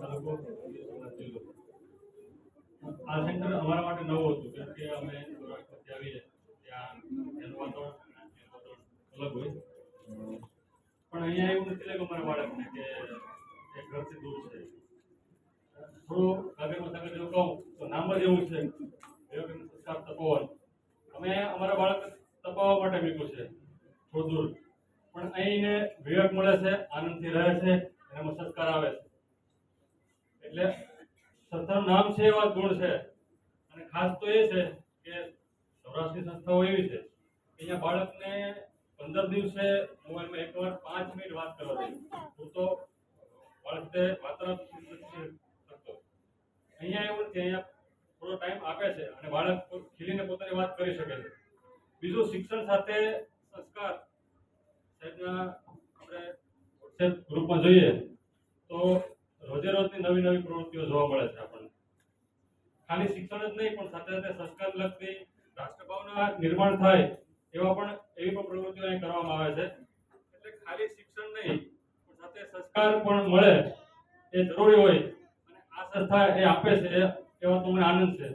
તાલુકો જિલ્લો. આ સેન્ટર અમારા માટે નવું હતું કેમ કે અમે સૌરાષ્ટ્રથી આવીએ ત્યાં એનું વાતાવરણ અલગ હોય, પણ અહીંયા એવું નથી લાગ્યું અમારા બાળકને કે એ ઘરથી દૂર છે. થોડું આગળમાં સાગર જેવું કહું તો નામ જ એવું છે વિવેકાનંદ સંસ્કાર તપોવન. અમે અમારા બાળક તપાવવા માટે મૂક્યું છે થોડું દૂર, પણ અહીંને વિવેક મળે છે, આનંદથી રહે છે, એનામાં સંસ્કાર આવે છે. એટલે સંસ્થાનું નામ છે એવા ગુણ છે. અને ખાસ તો એ છે કે સૌરાષ્ટ્રની સંસ્થાઓ એવી છે અહીંયા બાળકને 15 દિવસે મોબાઈલમાં એકવાર 5 મિનિટ વાત કરવા દે હું તો બાળકને વાતાવરણ શકતો. અહીંયા એવું નથી, અહીંયા થોડો ટાઈમ આપે છે અને બાળક ખીલીને પોતાની વાત કરી શકે છે. બીજું શિક્ષણ સાથે સંસ્કાર સાહેબના આપણે વોટ્સએપ ગ્રુપમાં જોઈએ તો રોજે રોજની નવી નવી પ્રવૃત્તિઓ જોવા મળે છે આપણને. ખાલી શિક્ષણ જ નહીં પણ સાથે સાથે સંસ્કાર લગતી રાષ્ટ્રભાવના નિર્માણ થાય એવી પણ પ્રવૃત્તિઓ અહીં કરવામાં આવે છે. એટલે ખાલી શિક્ષણ નહીં પણ સાથે સંસ્કાર પણ મળે એ જરૂરી હોય અને આ સંસ્થા એ આપે છે એવા તો મને આનંદ છે.